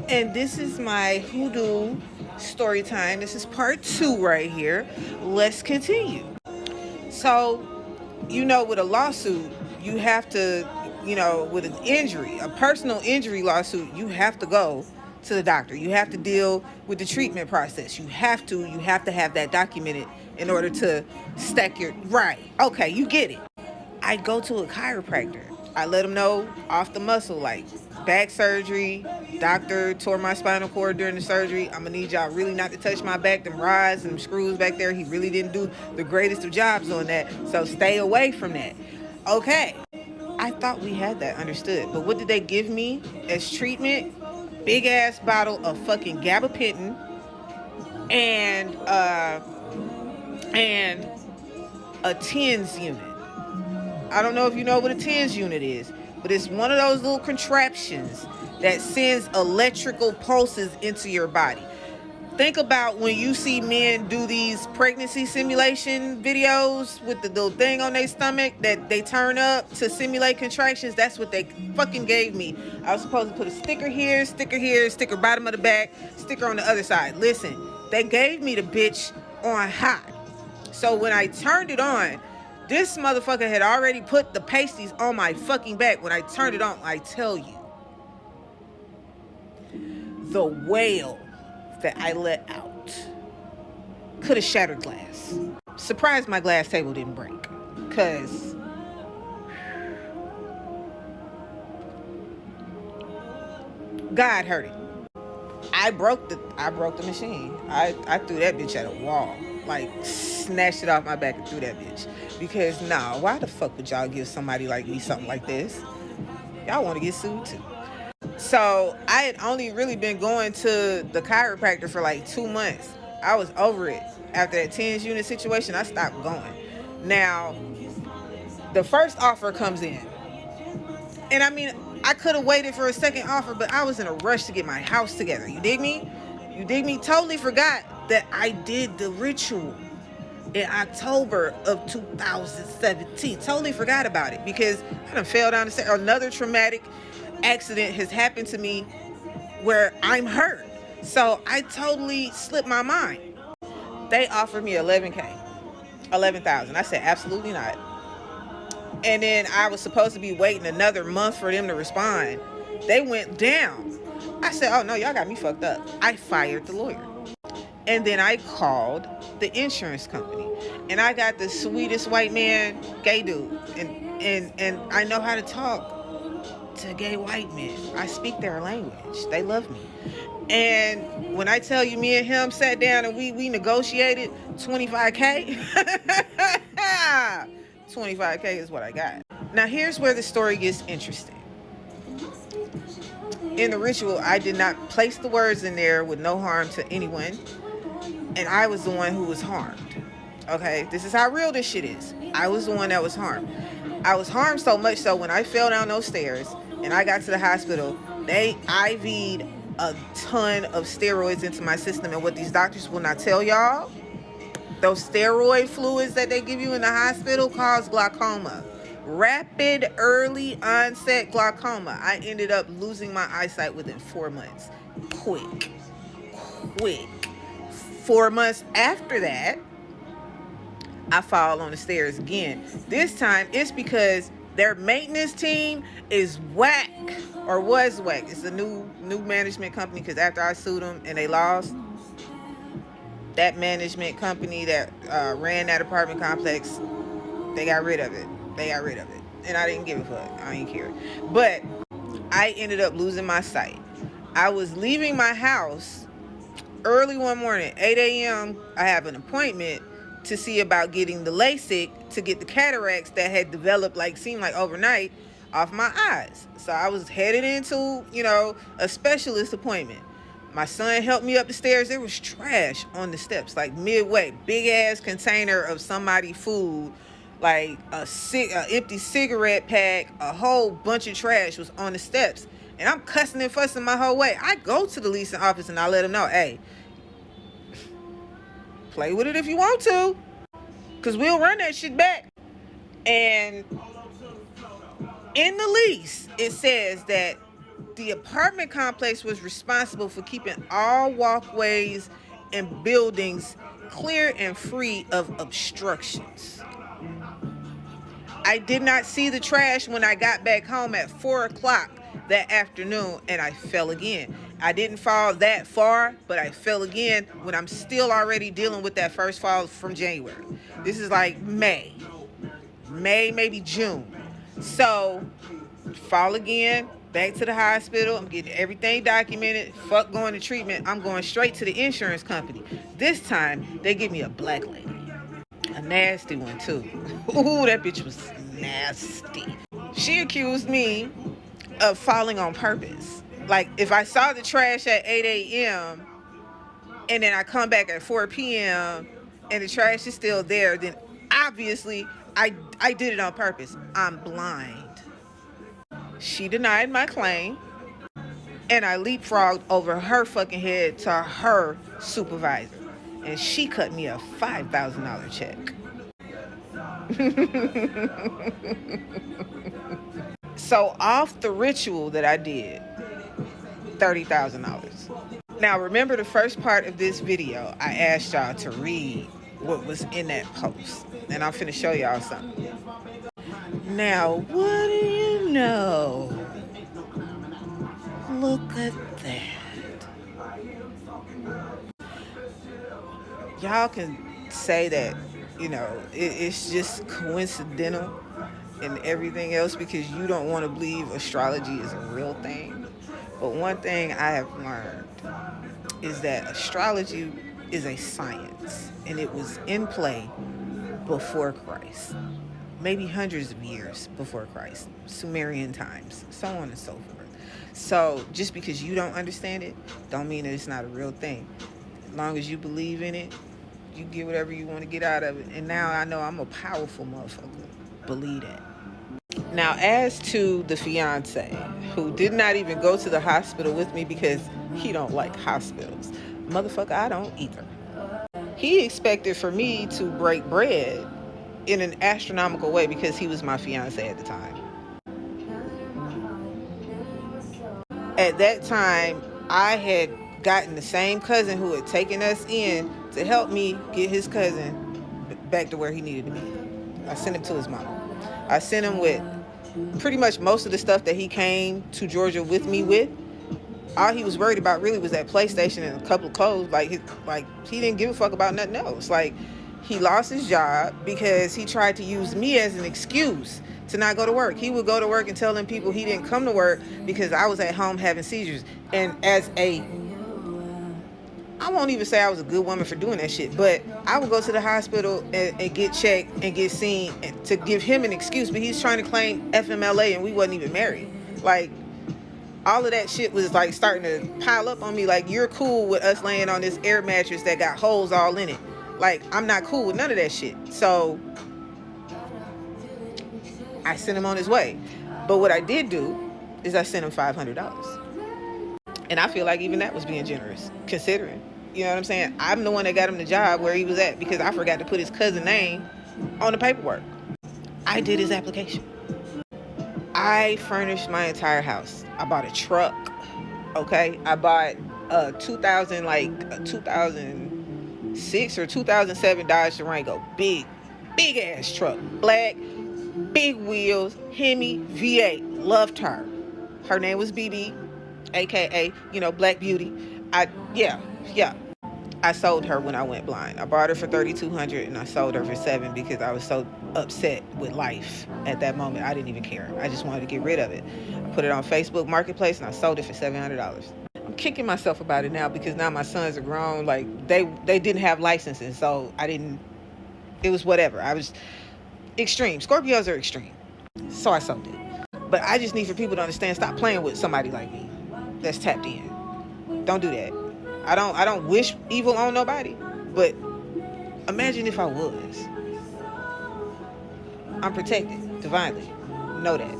And this is my hoodoo story time. This is part 2 right here. Let's continue. So, with a lawsuit, you have to, with an injury, a personal injury lawsuit, you have to go to the doctor. You have to deal with the treatment process. You have to have that documented in order to stack your right. Okay, you get it. I go to a chiropractor. I let them know off the muscle, like back surgery. Doctor tore my spinal cord during the surgery. I'm gonna need y'all really not to touch my back. Them rods and them screws back there. He really didn't do the greatest of jobs on that. So stay away from that. Okay. I thought we had that understood. But what did they give me as treatment? Big ass bottle of fucking gabapentin and a TENS unit. I don't know if you know what a TENS unit is, but it's one of those little contraptions that sends electrical pulses into your body. Think about when you see men do these pregnancy simulation videos with the little thing on their stomach that they turn up to simulate contractions. That's what they fucking gave me. I was supposed to put a sticker here, sticker bottom of the back, sticker on the other side. Listen, they gave me the bitch on hot. So when I turned it on, this motherfucker had already put the pasties on my fucking back. When I turned it on, I tell you, the wail that I let out could have shattered glass. Surprised my glass table didn't break. Cause God heard it. I broke the machine. I threw that bitch at a wall. Like, snatched it off my back and threw that bitch. Because, why the fuck would y'all give somebody like me something like this? Y'all want to get sued too. So, I had only really been going to the chiropractor for like 2 months. I was over it. After that TENS unit situation, I stopped going. Now, the first offer comes in. And I mean, I could have waited for a second offer, but I was in a rush to get my house together. You dig me? Totally forgot that I did the ritual in October of 2017. Totally forgot about it because I done fell down the stairs. Another traumatic accident has happened to me where I'm hurt. So I totally slipped my mind. They offered me 11,000. I said, absolutely not. And then I was supposed to be waiting another month for them to respond. They went down. I said, oh no, y'all got me fucked up. I fired the lawyer. And then I called the insurance company. And I got the sweetest white man, gay dude. And I know how to talk to gay white men. I speak their language. They love me. And when I tell you, me and him sat down and we negotiated $25K. $25K is what I got. Now here's where the story gets interesting. In the ritual, I did not place the words in there with no harm to anyone. And I was the one who was harmed. Okay, this is how real this shit is. I was the one that was harmed. I was harmed so much so when I fell down those stairs and I got to the hospital, they IV'd a ton of steroids into my system. And what these doctors will not tell y'all, those steroid fluids that they give you in the hospital cause glaucoma. Rapid early onset glaucoma. I ended up losing my eyesight within 4 months. Quick. 4 months after that, I fall on the stairs again. This time, it's because their maintenance team is whack, or was whack. It's a new management company, because after I sued them and they lost, that management company that ran that apartment complex, they got rid of it. And I didn't give a fuck. I didn't care. But I ended up losing my sight. I was leaving my house early one morning, 8 a.m. I have an appointment to see about getting the LASIK to get the cataracts that had developed, seemed like overnight, off my eyes. So I was headed into, a specialist appointment. My son helped me up the stairs. There was trash on the steps, midway. Big ass container of somebody's food, a empty cigarette pack, a whole bunch of trash was on the steps. And I'm cussing and fussing my whole way. I go to the leasing office and I let them know, hey, play with it if you want to, because we'll run that shit back. And in the lease, it says that The apartment complex was responsible for keeping all walkways and buildings clear and free of obstructions. I did not see the trash when I got back home at 4 o'clock that afternoon, and I fell again. I didn't fall that far, but I fell again when I'm still already dealing with that first fall from January. This is like May, maybe June. So, fall again, back to the hospital. I'm getting everything documented. Fuck going to treatment. I'm going straight to the insurance company. This time, they give me a black lady. A nasty one too. Ooh, that bitch was nasty. She accused me of falling on purpose. Like, if I saw the trash at 8 a.m. and then I come back at 4 p.m. and the trash is still there, then obviously I did it on purpose. I'm blind. She denied my claim, and I leapfrogged over her fucking head to her supervisor, and she cut me a $5,000 check. So off the ritual that I did, $30,000. Now remember the first part of this video, I asked y'all to read what was in that post, and I'm finna show y'all something. Now what do you know? Look at that. Y'all can say that, you know, it's just coincidental and everything else because you don't want to believe astrology is a real thing. But one thing I have learned is that astrology is a science, and it was in play before Christ, maybe hundreds of years before Christ, Sumerian times, so on and so forth. So just because you don't understand it, don't mean that it's not a real thing. As long as you believe in it, you get whatever you want to get out of it. And now I know I'm a powerful motherfucker. Believe that. Now, as to the fiance, who did not even go to the hospital with me because he don't like hospitals. Motherfucker, I don't either. He expected for me to break bread in an astronomical way because he was my fiance at the time. At that time, I had gotten the same cousin who had taken us in to help me get his cousin back to where he needed to be. I sent him to his mama. I sent him with pretty much most of the stuff that he came to Georgia with me with. All he was worried about really was that PlayStation and a couple of clothes. Like he didn't give a fuck about nothing else. Like, he lost his job because he tried to use me as an excuse to not go to work. He would go to work and tell them people he didn't come to work because I was at home having seizures. And I won't even say I was a good woman for doing that shit, but I would go to the hospital and get checked and get seen to give him an excuse, but he's trying to claim FMLA and we wasn't even married. Like, all of that shit was like starting to pile up on me. Like, you're cool with us laying on this air mattress that got holes all in it. Like, I'm not cool with none of that shit. So I sent him on his way. But what I did do is I sent him $500. And I feel like even that was being generous, considering. You know what I'm saying? I'm the one that got him the job where he was at because I forgot to put his cousin's name on the paperwork. I did his application. I furnished my entire house. I bought a truck, okay? I bought a 2006 or 2007 Dodge Durango. Big ass truck. Black, big wheels, Hemi V8. Loved her. Her name was BB, aka, Black Beauty. Yeah. I sold her when I went blind. I bought her for $3,200 and I sold her for $7,000 because I was so upset with life at that moment. I didn't even care. I just wanted to get rid of it. I put it on Facebook Marketplace and I sold it for $700. I'm kicking myself about it now because now my sons are grown. Like, they didn't have licenses, so it was whatever. I was extreme. Scorpios are extreme. So I sold it. But I just need for people to understand, stop playing with somebody like me that's tapped in. Don't do that. I don't wish evil on nobody, but imagine if I was. I'm protected divinely. Know that.